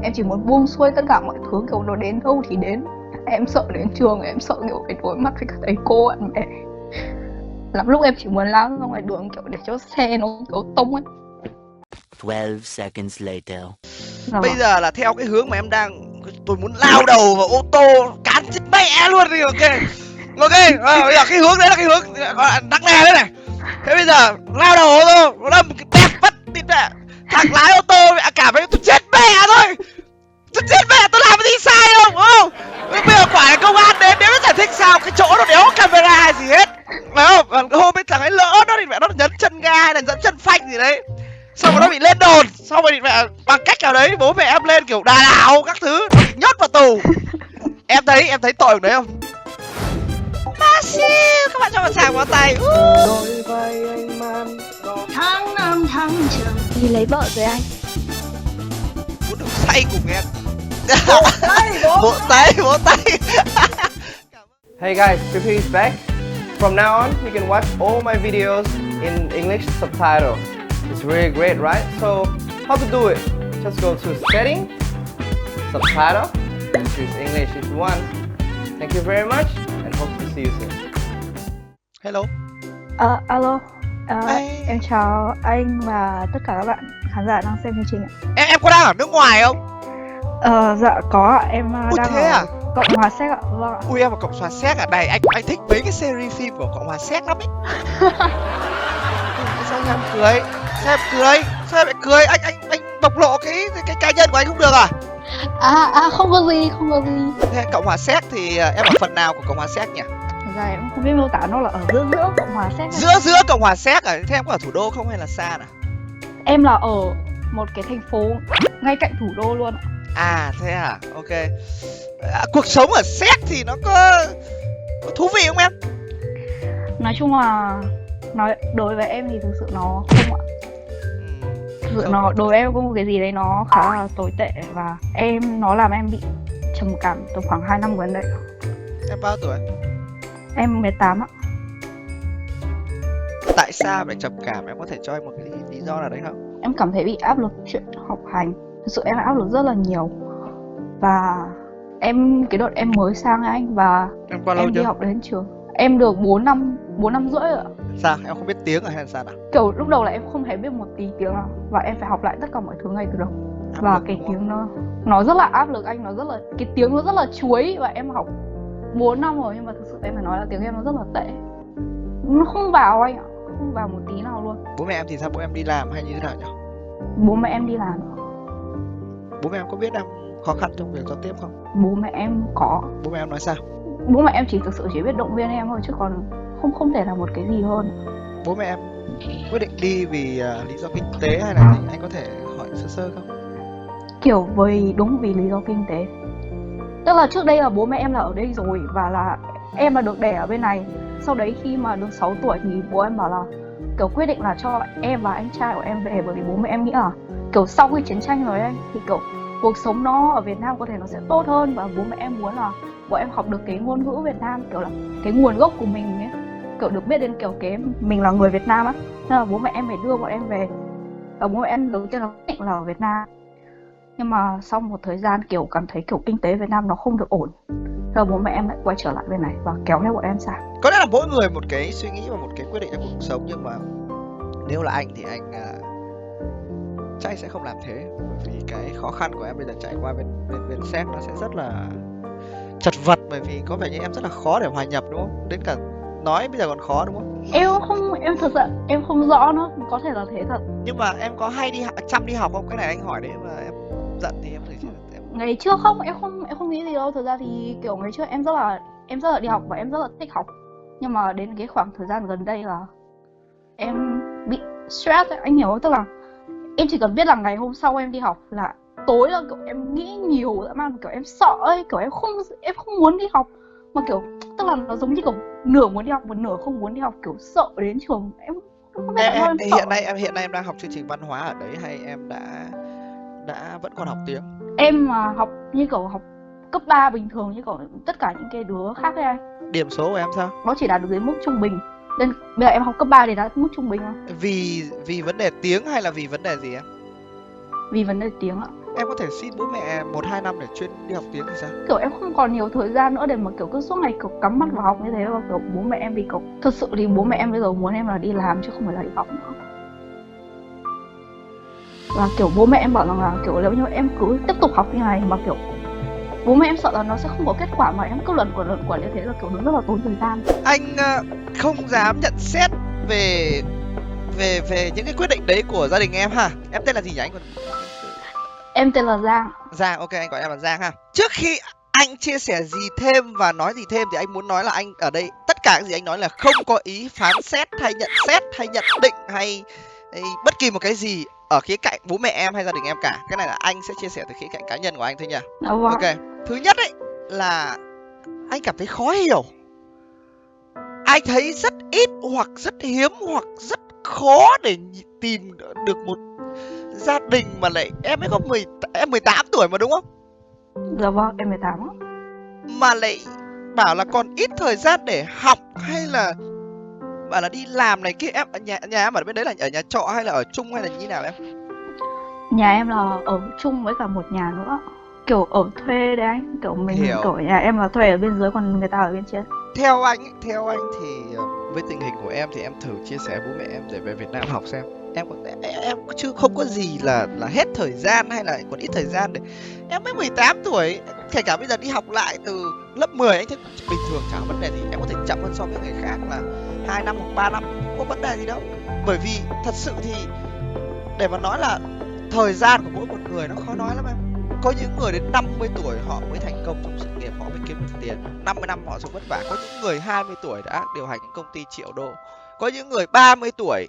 Em chỉ muốn buông xuôi tất cả mọi thứ, kiểu nó đến đâu thì đến. Em sợ đến trường, em sợ kiểu phải đối mặt với các thầy cô bạn bè. Lắm lúc em chỉ muốn lao ra ngoài đường kiểu để cho xe nó kiểu tông ấy. 12 seconds later. Bây giờ là theo cái hướng mà em đang, tôi muốn lao đầu vào ô tô cán chết mẹ luôn đi. Ok, ok, bây giờ cái hướng đấy là cái hướng nặng nề đấy này. Thế bây giờ lao đầu ô tô, nó đâm cái bẹp mất đi mẹ. Thằng lái ô tô cảm thấy tôi chết mẹ thôi. Tôi chết mẹ, tôi làm cái gì sai không? Bây giờ quả là công an đến, nếu nó giải thích sao cái chỗ nó đéo có camera hay gì hết, phải không? Còn hôm ấy thằng ấy lỡ nó thì mẹ nó nhấn chân ga hay là nhấn chân phanh gì đấy, xong rồi nó bị lên đồn, xong rồi thì mẹ bằng cách nào đấy bố mẹ em lên kiểu đà đảo các thứ, nó bị nhốt vào tù. Em thấy tội của đấy không? Massive, các bạn cho một tràng vào tay. Tháng năm tháng trường đi lấy vợ rồi anh. Muốn được say cùng em. Vỗ tay. Hey guys, Pipi is back. From now on, you can watch all my videos in English subtitle. It's really great, right? So, how to do it? Just go to Setting, Subtitle, and choose English if you want. Thank you very much, and hope to see you soon. Hello. Alo. Hey. Em chào anh và tất cả các bạn khán giả đang xem chương trình ạ. Em có đang ở nước ngoài không? Dạ có ạ, em Ui, đang thế ở à? Cộng hòa Séc ạ. Vâng ạ. Ui, em ở Cộng hòa Séc à? Này anh thích mấy cái series phim của Cộng hòa Séc lắm ấy. Sao em cười? Sao em lại cười? Anh bộc lộ cái cá nhân của anh không được à? Không có gì. Thế Cộng hòa Séc thì em ở phần nào của Cộng hòa Séc nhỉ? Dạ em không biết miêu tả, nó là ở giữa Cộng hòa Séc. Giữa Cộng hòa Séc à? Thế em có ở thủ đô không hay là xa nào? Em là ở một cái thành phố ngay cạnh thủ đô luôn ạ. À thế à? Ok. Cuộc sống ở Séc thì nó có thú vị không em? Nói chung là đối với em thì thực sự nó không ạ. Thực sự nó đối với em có một cái gì đấy nó khá là tồi tệ, và nó làm em bị trầm cảm từ khoảng 2 năm gần đây. Em bao tuổi? Em 18 ạ. Tại sao lại trầm cảm? Em có thể cho em một cái lý do nào đấy không? Em cảm thấy bị áp lực chuyện học hành. Thực sự em áp lực rất là nhiều. Và cái đợt em mới sang anh, và Em qua lâu em đi chưa? học đến trường. Em được 4 năm rưỡi rồi ạ. Sao? Em không biết tiếng à hay là sao nào? Kiểu lúc đầu là em không hề biết một tí tiếng nào, và em phải học lại tất cả mọi thứ ngay từ đầu. Áp Và lực cái đúng không? tiếng nó rất là áp lực anh, cái tiếng nó rất là chuối, và em học 4 năm rồi nhưng mà thực sự em phải nói là tiếng em nó rất là tệ. Nó không vào anh ạ, không vào một tí nào luôn. Bố mẹ em thì sao? Bố em đi làm hay như thế nào nhỉ? Bố mẹ em đi làm. Bố mẹ em có biết em khó khăn trong việc giao tiếp không? Bố mẹ em có. Bố mẹ em nói sao? Bố mẹ em thực sự chỉ biết động viên em thôi, chứ còn không thể là một cái gì hơn. Bố mẹ em quyết định đi vì lý do kinh tế hay là gì? Anh có thể hỏi sơ sơ không? Kiểu đúng vì lý do kinh tế. Tức là trước đây là bố mẹ em là ở đây rồi, và là em là được đẻ ở bên này. Sau đấy khi mà được 6 tuổi thì bố em bảo là kiểu quyết định là cho em và anh trai của em về, bởi vì bố mẹ em nghĩ là kiểu sau khi chiến tranh rồi ấy, thì kiểu cuộc sống nó ở Việt Nam có thể nó sẽ tốt hơn, và bố mẹ em muốn là bọn em học được cái ngôn ngữ Việt Nam, kiểu là cái nguồn gốc của mình ấy, kiểu được biết đến kiểu cái mình là người Việt Nam á. Nên là bố mẹ em phải đưa bọn em về. Và bố mẹ em đầu tiên là quyết định là ở Việt Nam. Nhưng mà sau một thời gian kiểu cảm thấy kiểu kinh tế Việt Nam nó không được ổn, rồi bố mẹ em lại quay trở lại bên này và kéo theo bọn em sang. Có lẽ là mỗi người một cái suy nghĩ và một cái quyết định trong cuộc sống, nhưng mà nếu là anh thì anh chắc anh sẽ không làm thế, bởi vì cái khó khăn của em bây giờ trải qua bên Séc nó sẽ rất là chật vật, bởi vì có vẻ như em rất là khó để hòa nhập đúng không? Đến cả nói bây giờ còn khó đúng không? Em thật sự em không rõ nữa, có thể là thế thật. Nhưng mà em có hay chăm đi học không? Cái này anh hỏi đấy mà em giận thì em thử em. Ngày trước không, em không nghĩ gì đâu. Thực ra thì kiểu ngày trước em rất là đi học và em rất là thích học. Nhưng mà đến cái khoảng thời gian gần đây là em bị stress ấy, anh hiểu không? Tức là em chỉ cần biết là ngày hôm sau em đi học là tối là kiểu em nghĩ nhiều dã man, kiểu em sợ ấy, kiểu em không muốn đi học, mà kiểu tức là nó giống như kiểu nửa muốn đi học một nửa không muốn đi học, kiểu sợ đến trường. Em không biết em Hiện nay em đang học chương trình văn hóa ở đấy hay em đã vẫn còn học tiếng? Em mà học như kiểu học cấp 3 bình thường như kiểu tất cả những cái đứa khác ấy anh. Điểm số của em sao? Nó chỉ đạt được đến mức trung bình. Nên bây giờ em học cấp 3 thì đã mức trung bình không? Vì vấn đề tiếng hay là vì vấn đề gì em? Vì vấn đề tiếng ạ. em có thể xin bố mẹ 1-2 năm để chuyên đi học tiếng thì sao? Kiểu em không còn nhiều thời gian nữa để mà kiểu cứ suốt ngày kiểu cắm mắt vào học như thế, và kiểu bố mẹ em thì kiểu thật sự thì bố mẹ em bây giờ muốn em là đi làm chứ không phải là đi học nữa. Và kiểu bố mẹ em bảo rằng là kiểu nếu như em cứ tiếp tục học như này mà kiểu bố mẹ em sợ là nó sẽ không có kết quả, mà em cứ luẩn quẩn như thế là kiểu nó rất là tốn thời gian. Anh không dám nhận xét về những cái quyết định đấy của gia đình em ha. Em tên là gì nhỉ anh? Em tên là Giang. Giang, ok, anh gọi em là Giang ha. Trước khi anh chia sẻ gì thêm và nói gì thêm thì anh muốn nói là anh ở đây tất cả cái gì anh nói là không có ý phán xét hay nhận xét hay nhận định hay bất kỳ một cái gì ở khía cạnh bố mẹ em hay gia đình em cả. Cái này là anh sẽ chia sẻ từ khía cạnh cá nhân của anh thôi nha. Vâng. Ok. Thứ nhất ấy là anh cảm thấy khó hiểu. Anh thấy rất ít hoặc rất hiếm hoặc rất khó để tìm được một gia đình mà lại em mới có 18 tuổi mà đúng không? Dạ vâng, em 18 á. Mà lại bảo là còn ít thời gian để học hay là bảo là đi làm này kia. Em ở nhà em ở bên đấy là ở nhà trọ hay là ở chung hay là như nào em? Nhà em là ở chung với cả một nhà nữa, kiểu ở thuê đấy anh, kiểu mình Hiểu. kiểu nhà em là thuê ở bên dưới còn người ta ở bên trên. Theo anh thì với tình hình của em thì em thử chia sẻ bố mẹ em để về Việt Nam học xem. Em chứ không có gì là hết thời gian hay là còn ít thời gian để em mới 18 tuổi, kể cả bây giờ đi học lại từ lớp 10 anh thấy bình thường, chả có vấn đề gì. Em có thể chậm hơn so với người khác là 2 năm hoặc 3 năm, không có vấn đề gì đâu. Bởi vì thật sự thì để mà nói là thời gian của mỗi một người nó khó nói lắm em. Có những người đến 50 tuổi họ mới thành công trong sự nghiệp, họ mới kiếm được tiền. 50 năm họ sống vất vả. Có những người 20 tuổi đã điều hành những công ty triệu đô. Có những người 30 tuổi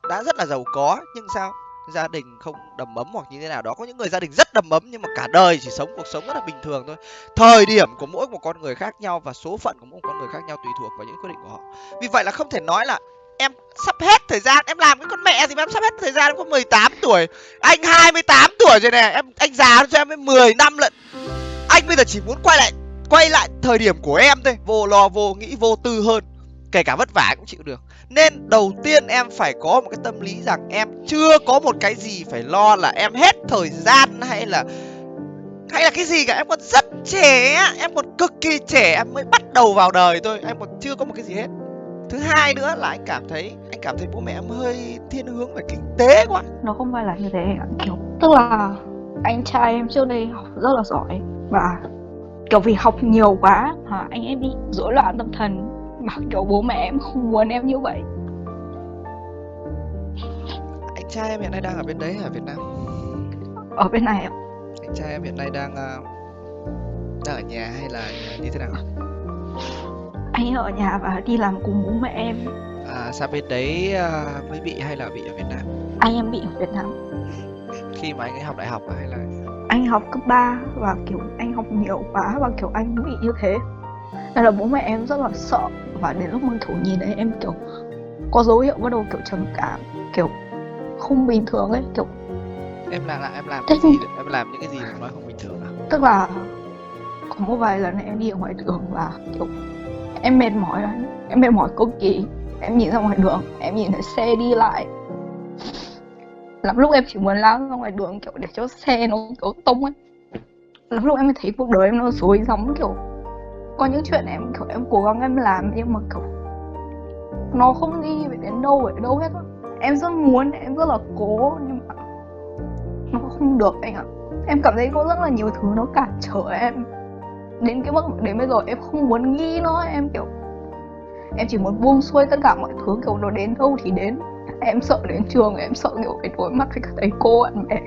đã rất là giàu có nhưng sao? Gia đình không đầm ấm hoặc như thế nào đó. Có những người gia đình rất đầm ấm nhưng mà cả đời chỉ sống cuộc sống rất là bình thường thôi. Thời điểm của mỗi một con người khác nhau và số phận của mỗi một con người khác nhau tùy thuộc vào những quyết định của họ. Vì vậy là không thể nói là em sắp hết thời gian, em làm cái con mẹ gì mà em sắp hết thời gian, em có 18 tuổi. Anh 28 tuổi rồi nè, anh già hơn cho em với 10 năm lận. Anh bây giờ chỉ muốn quay lại thời điểm của em thôi, vô lo vô nghĩ vô tư hơn. Kể cả vất vả cũng chịu được. Nên đầu tiên em phải có một cái tâm lý rằng em chưa có một cái gì phải lo là em hết thời gian hay là cái gì cả. Em còn rất trẻ, em còn cực kỳ trẻ, em mới bắt đầu vào đời thôi, em còn chưa có một cái gì hết. Thứ hai nữa là anh cảm thấy bố mẹ em hơi thiên hướng về kinh tế quá. Nó không phải là như thế ạ, kiểu tức là anh trai em trước đây học rất là giỏi và kiểu vì học nhiều quá anh em bị rối loạn tâm thần, mà kiểu bố mẹ em không muốn em như vậy. Anh trai em hiện nay đang ở bên đấy hay ở Việt Nam? Ở bên này ạ. Anh trai em hiện nay đang ở nhà hay là như thế nào? Anh ấy ở nhà và đi làm cùng bố mẹ em. Sang bên đấy mới bị hay là bị ở Việt Nam? Anh em bị ở Việt Nam. Khi mà anh ấy học đại học hay là? Anh học cấp 3 và kiểu anh học nhiều quá và kiểu anh bị như thế. Nên là bố mẹ em rất là sợ, và đến lúc mang thủ nhìn thấy em kiểu có dấu hiệu bắt đầu kiểu trầm cảm, kiểu không bình thường ấy, kiểu Em làm cái gì? Em làm những cái gì mà nói không bình thường à? tức là có một vài lần em đi ở ngoài đường và kiểu em mệt mỏi cực kỳ. Em nhìn ra ngoài đường, em nhìn thấy xe đi lại, lắm lúc em chỉ muốn lao ra ngoài đường kiểu để cho xe nó kiểu tông ấy. Lắm lúc em thấy cuộc đời em nó rối rắm, kiểu có những chuyện em cố gắng em làm nhưng mà kiểu nó không đi đến đâu hết á. Em rất muốn, em rất là cố nhưng mà nó không được anh ạ. Em cảm thấy có rất là nhiều thứ nó cản trở em đến cái mức đến bây giờ em không muốn nghĩ nữa. Em kiểu em chỉ muốn buông xuôi tất cả mọi thứ, kiểu nó đến đâu thì đến. Em sợ đến trường, em sợ kiểu phải đối mặt với các thầy cô bạn bè.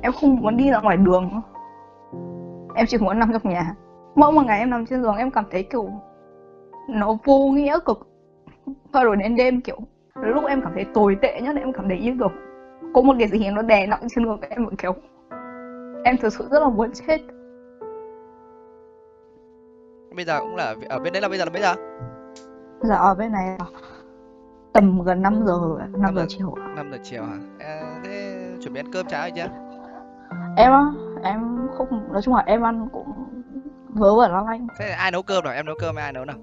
Em không muốn đi ra ngoài đường nữa. Em chỉ muốn nằm trong nhà. Mỗi một ngày em nằm trên giường em cảm thấy kiểu nó vô nghĩa cực. Và rồi đến đêm kiểu lúc em cảm thấy tồi tệ nhất, em cảm thấy như kiểu có một cái gì nó đè nặng trên ngực em, kiểu em thực sự rất là muốn chết. Bây giờ cũng là ở bên đấy là bây giờ là mấy giờ? Dạ ở bên này tầm gần 5 giờ rồi, 5 giờ chiều. 5 giờ chiều hả? Thế chuẩn bị ăn cơm cháo rồi chưa? Em không, nói chung là em ăn cũng vớ vẩn lắm anh. Thế ai nấu cơm nào? Em nấu cơm hay ai nấu nào?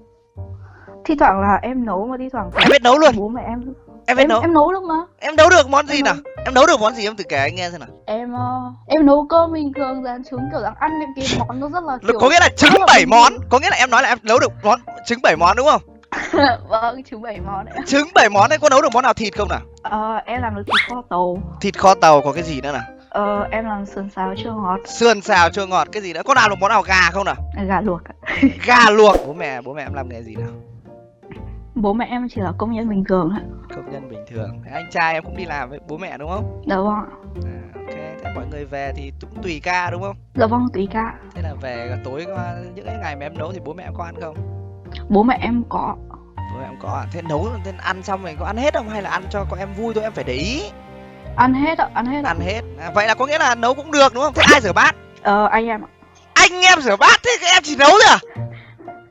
Thi thoảng là em nấu mà thi thoảng Em biết nấu luôn. bố mẹ em. Em biết nấu. Em nấu được mà. Em nấu được món gì Em nào? nấu. Em nấu được món gì em thử kể anh nghe xem nào. Em nấu cơm bình thường, rán trứng, kiểu dạng ăn những cái món nó rất là kiểu Có nghĩa là trứng rất là 7 bình món, thường. có nghĩa là em nói là em nấu được món trứng 7 món đúng không? Vâng, trứng 7 món đấy. Trứng 7 món đấy, có nấu được món nào thịt không nào? Em làm được thịt kho tàu. Thịt kho tàu, có cái gì nữa nào? Em làm sườn xào chua ngọt. Sườn xào chua ngọt, cái gì nữa? Có làm được món nào gà không nào? Gà luộc ạ. Gà luộc. Bố mẹ em làm nghề gì nào? Bố mẹ em chỉ là công nhân bình thường ạ. Công nhân bình thường. Thế anh trai em cũng đi làm với bố mẹ đúng không? Dạ vâng ạ. Ok, thế mọi người về thì cũng tùy ca đúng không? Dạ vâng, tùy ca. Thế là về tối qua những cái ngày mà em nấu thì bố mẹ em có ăn không? Bố mẹ em có. Bố mẹ em có à? Thế nấu thế ăn xong mình có ăn hết không hay là ăn cho con em vui thôi, em phải để ý. Ăn hết ạ, ăn hết ạ. Ăn hết. Vậy là có nghĩa là nấu cũng được đúng không? Thế ai rửa bát? Anh em ạ. Anh em rửa bát, thế các em chỉ nấu thôi à?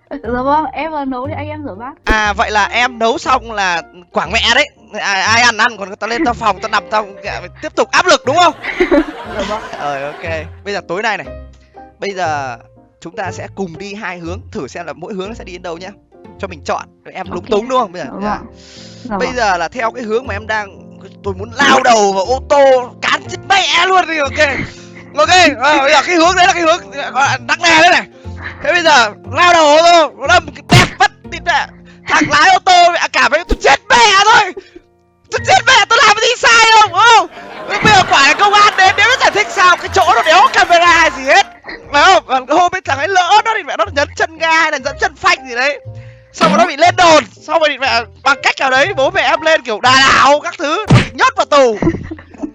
Dạ vâng, em là nấu thì anh em rửa bát. Vậy là em nấu xong là quảng mẹ đấy. Ai ăn còn tao lên tao phòng tao nằm tao tiếp tục áp lực đúng không? Dạ vâng. Ok. Bây giờ tối nay này. Bây giờ chúng ta sẽ cùng đi 2 hướng, thử xem là mỗi hướng nó sẽ đi đến đâu nhá. Cho mình chọn. Em lúng túng đúng không? Bây giờ. Dạ vâng. Dạ Bây vâng. giờ là theo cái hướng mà em đang, tôi muốn lao đầu vào ô tô cán chết mẹ luôn đi. Ok. Bây giờ cái hướng đấy là cái hướng nặng nề đấy này. Thế bây giờ lao đầu ô tô nó đâm cái bẹp mất đi mẹ. Thằng lái ô tô cảm thấy tôi chết mẹ thôi. Tôi chết mẹ, tôi làm cái gì sai không? Đúng không? Bây giờ quả là công an đến nếu giải thích sao cái chỗ nó đéo có camera hay gì hết. Phải không? Còn hôm ấy thằng ấy lỡ nó thì mẹ nó nhấn chân ga hay là nhấn chân phanh gì đấy. Xong rồi nó bị lên đồn, xong rồi mẹ bằng cách nào đấy bố mẹ em lên kiểu đà đảo các thứ, nó bị nhốt vào tù.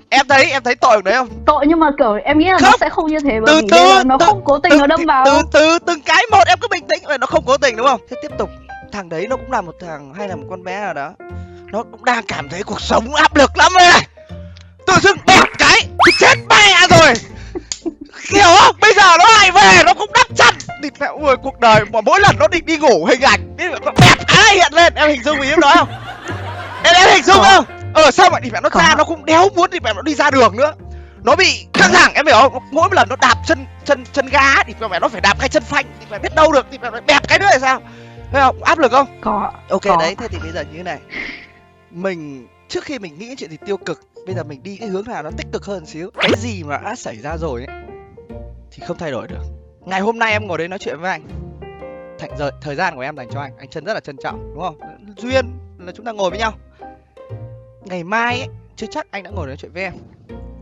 Em thấy tội ở đấy không? Tội nhưng mà kiểu em nghĩ là nó Không. sẽ không như thế bởi Từ vì từ, đây là nó từ- không cố tình nó đâm vào. từ từng cái một em cứ bình tĩnh, nó không cố tình đúng không? Thế tiếp tục, thằng đấy nó cũng là một thằng hay là một con bé nào đó, nó cũng đang cảm thấy cuộc sống áp lực lắm đây này. Tự dưng bẹp cái thì chết mẹ rồi. Hiểu không? Bây giờ nó lại về nó cũng đắp chân. Địt mẹ ơi, cuộc đời mà mỗi lần nó định đi ngủ hình ảnh nó bẹp cái hiện lên, em hình dung ý em nói không? Em hình dung không? Sao mà địt mẹ nó ra nó cũng đéo muốn địt mẹ nó đi ra đường nữa. Nó bị căng thẳng em hiểu không? Mỗi một lần nó đạp chân ga thì mẹ nó phải đạp cái chân phanh thì mẹ biết đâu được thì mẹ nó bẹp cái nữa là sao? Thấy không? Áp lực không? Có. Ok có. đấy, thế thì bây giờ như thế này. Mình trước khi mình nghĩ chuyện gì tiêu cực, bây giờ mình đi cái hướng nào nó tích cực hơn xíu. Cái gì mà đã xảy ra rồi ấy thì không thay đổi được. Ngày hôm nay em ngồi đây nói chuyện với anh, thời gian của em dành cho anh chân rất là trân trọng đúng không? Duyên là chúng ta ngồi với nhau. Ngày mai ấy, chưa chắc anh đã ngồi nói chuyện với em,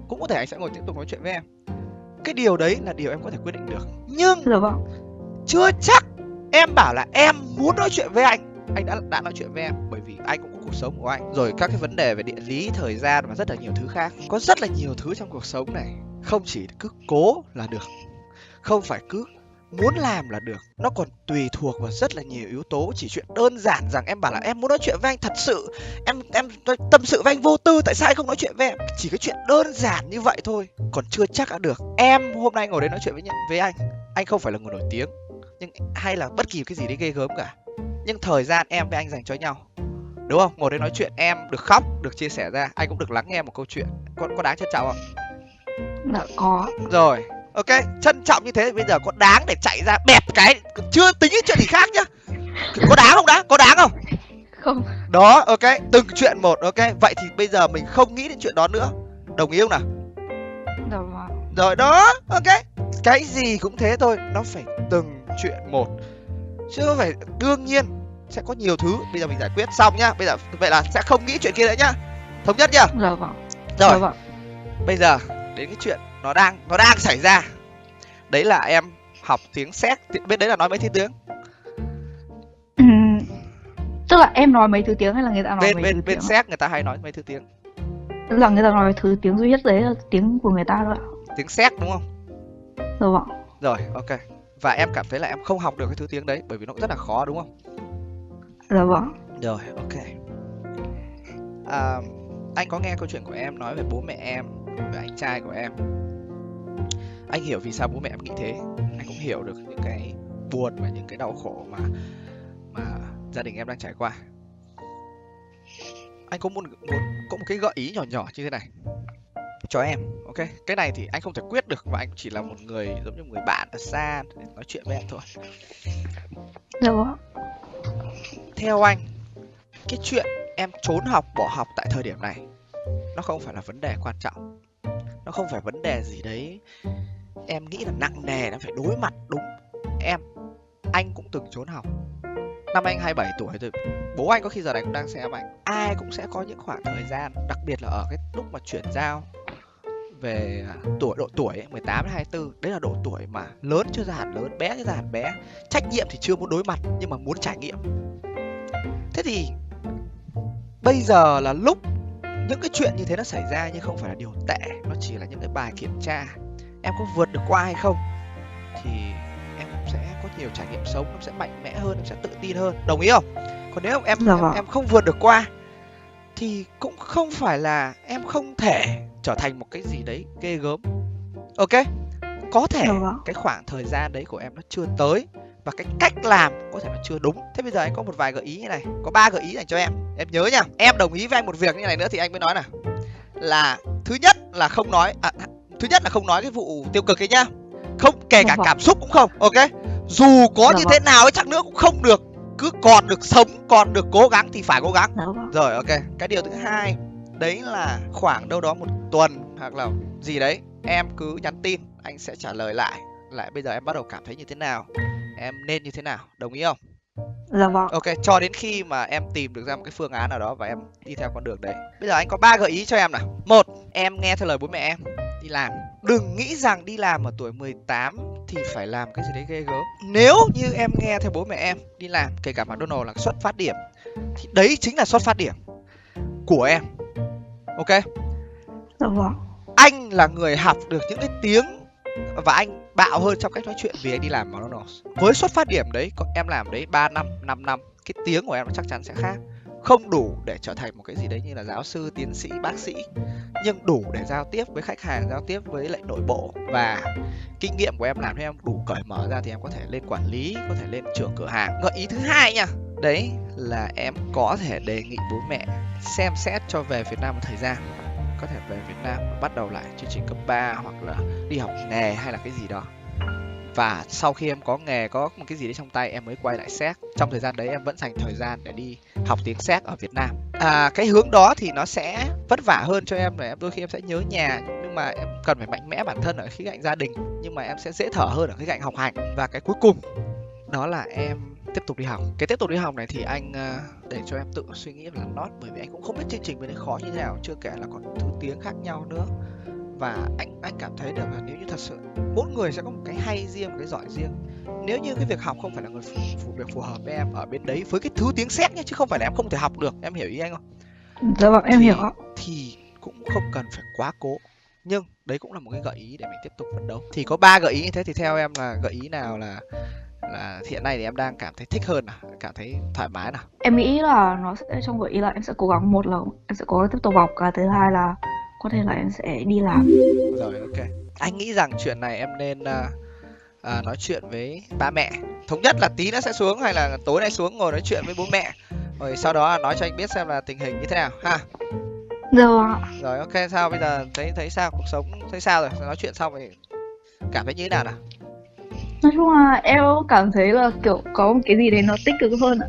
cũng có thể anh sẽ ngồi tiếp tục nói chuyện với em. Cái điều đấy là điều em có thể quyết định được, nhưng Dạ vâng. chưa chắc em bảo là em muốn nói chuyện với anh đã nói chuyện với em, bởi vì anh cũng có cuộc sống của anh, rồi các cái vấn đề về địa lý, thời gian và rất là nhiều thứ khác. Có rất là nhiều thứ trong cuộc sống này, không chỉ cứ cố là được, không phải cứ muốn làm là được, nó còn tùy thuộc vào rất là nhiều yếu tố. Chỉ chuyện đơn giản rằng em bảo là em muốn nói chuyện với anh thật sự, em tâm sự với anh vô tư, tại sao anh không nói chuyện với em? Chỉ cái chuyện đơn giản như vậy thôi, còn chưa chắc đã được. Em hôm nay ngồi đây nói chuyện với anh không phải là người nổi tiếng, nhưng hay là bất kỳ cái gì đấy ghê gớm cả, nhưng thời gian em với anh dành cho nhau, đúng không? Ngồi đây nói chuyện em được khóc, được chia sẻ ra, anh cũng được lắng nghe một câu chuyện, có đáng trân trọng không? Dạ có. Rồi, ok, trân trọng như thế thì bây giờ có đáng để chạy ra bẹp cái, chưa tính những chuyện gì khác nhá. Có đáng không đã? Có đáng không? Không. Đó, ok, từng chuyện một, ok. Vậy thì bây giờ mình không nghĩ đến chuyện đó nữa. Đồng ý không nào? Dạ vâng. Rồi đó, ok. Cái gì cũng thế thôi, nó phải từng chuyện một. Chứ không phải đương nhiên sẽ có nhiều thứ. Bây giờ mình giải quyết xong nhá. Bây giờ vậy là sẽ không nghĩ chuyện kia nữa nhá. Thống nhất nhá? Dạ vâng. Rồi. Dạ vâng. Bây giờ đến cái chuyện nó đang xảy ra. Đấy là em học tiếng Séc, biết đấy là nói mấy thứ tiếng? Tức là em nói mấy thứ tiếng hay là người ta nói mấy thứ Bên tiếng? Séc người ta hay nói mấy thứ tiếng? Tức là người ta nói thứ tiếng duy nhất đấy là tiếng của người ta thôi ạ. Tiếng Séc đúng không? Dạ vâng. Rồi, ok. Và em cảm thấy là em không học được cái thứ tiếng đấy bởi vì nó cũng rất là khó đúng không? Dạ vâng. Rồi, ok. Anh có nghe câu chuyện của em nói về bố mẹ em, về anh trai của em. Anh hiểu vì sao bố mẹ em nghĩ thế. Anh cũng hiểu được những cái buồn và những cái đau khổ mà gia đình em đang trải qua. Anh cũng muốn có một cái gợi ý nhỏ nhỏ như thế này cho em, ok? Cái này thì anh không thể quyết được và anh chỉ là một người giống như người bạn ở xa để nói chuyện với em thôi. Dạ vâng. Theo anh, cái chuyện em trốn học, bỏ học tại thời điểm này nó không phải là vấn đề quan trọng, nó không phải vấn đề gì đấy em nghĩ là nặng nề, nó phải đối mặt. Đúng, anh cũng từng trốn học. Năm anh 27 tuổi rồi, bố anh có khi giờ này cũng đang xem anh. Ai cũng sẽ có những khoảng thời gian, đặc biệt là ở cái lúc mà chuyển giao về độ tuổi ấy, 18 đến 24, đấy là độ tuổi mà lớn chưa ra hẳn lớn, bé chưa ra hẳn bé, trách nhiệm thì chưa muốn đối mặt nhưng mà muốn trải nghiệm. Thế thì bây giờ là lúc những cái chuyện như thế nó xảy ra, nhưng không phải là điều tệ, nó chỉ là những cái bài kiểm tra em có vượt được qua hay không, thì em sẽ có nhiều trải nghiệm sống, em sẽ mạnh mẽ hơn, em sẽ tự tin hơn, đồng ý không? Còn nếu em không vượt được qua thì cũng không phải là em không thể trở thành một cái gì đấy ghê gớm. Ok, có thể cái khoảng thời gian đấy của em nó chưa tới và cái cách làm có thể nó chưa đúng. Thế bây giờ anh có một vài gợi ý như này, có 3 gợi ý dành cho em nhớ nha. Em đồng ý với anh một việc như này nữa thì anh mới nói nào. Là thứ nhất là không nói cái vụ tiêu cực ấy nhá, không, kể cả cảm xúc cũng không. Ok, dù có như thế nào ấy chăng nữa cũng không được, cứ còn được sống, còn được cố gắng thì phải cố gắng. Rồi, ok. Cái điều thứ hai đấy là khoảng đâu đó 1 tuần hoặc là gì đấy, em cứ nhắn tin, anh sẽ trả lời lại bây giờ em bắt đầu cảm thấy như thế nào, em nên như thế nào, đồng ý không? Dạ vâng. Ok, cho đến khi mà em tìm được ra một cái phương án nào đó và em đi theo con đường đấy. Bây giờ anh có 3 gợi ý cho em nào. 1, em nghe theo lời bố mẹ em, đi làm. Đừng nghĩ rằng đi làm ở tuổi 18 thì phải làm cái gì đấy ghê gớm. Nếu như em nghe theo bố mẹ em đi làm, kể cả McDonald's là xuất phát điểm, thì đấy chính là xuất phát điểm của em. Ok? Dạ vâng. Anh là người học được những cái tiếng và anh bạo hơn trong cách nói chuyện vì anh đi làm McDonald's. Với xuất phát điểm đấy, em làm đấy 3 năm, 5 năm, cái tiếng của em chắc chắn sẽ khác. Không đủ để trở thành một cái gì đấy như là giáo sư, tiến sĩ, bác sĩ, nhưng đủ để giao tiếp với khách hàng, giao tiếp với lại nội bộ. Và kinh nghiệm của em làm cho em đủ cởi mở ra thì em có thể lên quản lý, có thể lên trưởng cửa hàng. Gợi ý thứ hai nha, đấy là em có thể đề nghị bố mẹ xem xét cho về Việt Nam một thời gian. Có thể về Việt Nam và bắt đầu lại chương trình cấp 3 hoặc là đi học nghề hay là cái gì đó. Và sau khi em có nghề, có một cái gì đấy trong tay, em mới quay lại Séc. Trong thời gian đấy em vẫn dành thời gian để đi học tiếng Séc ở Việt Nam. Cái hướng đó thì nó sẽ vất vả hơn cho em, này đôi khi em sẽ nhớ nhà, nhưng mà em cần phải mạnh mẽ bản thân ở khía cạnh gia đình, nhưng mà em sẽ dễ thở hơn ở khía cạnh học hành. Và cái cuối cùng đó là em tiếp tục đi học. Cái tiếp tục đi học này thì anh để cho em tự suy nghĩ là nót, bởi vì anh cũng không biết chương trình bên đấy khó như thế nào, chưa kể là còn thứ tiếng khác nhau nữa. Và anh cảm thấy được là nếu như thật sự mỗi người sẽ có một cái hay riêng, một cái giỏi riêng. Nếu như cái việc học không phải là việc phù hợp với em ở bên đấy với cái thứ tiếng Séc nhé, chứ không phải là em không thể học được. Em hiểu ý anh không? Dạ vâng, em hiểu ạ. Thì cũng không cần phải quá cố, nhưng đấy cũng là một cái gợi ý để mình tiếp tục phấn đấu. Thì có 3 gợi ý như thế, thì theo em là gợi ý nào là hiện nay thì em đang cảm thấy thích hơn nào, cảm thấy thoải mái nào? Em nghĩ là nó sẽ, trong gợi ý là em sẽ cố gắng, một là em sẽ cố gắng tiếp tục học, cái thứ hai là có thể là em sẽ đi làm. Rồi, ok. Anh nghĩ rằng chuyện này em nên nói chuyện với ba mẹ. Thống nhất là tí nữa sẽ xuống hay là tối nay xuống ngồi nói chuyện với bố mẹ, rồi sau đó nói cho anh biết xem là tình hình như thế nào ha. Dạ vâng ạ. Rồi, ok. Sao bây giờ thấy sao, cuộc sống thấy sao rồi? Nói chuyện xong thì cảm thấy như thế nào nào? Nói chung là em cảm thấy là kiểu có một cái gì đấy nó tích cực hơn ạ.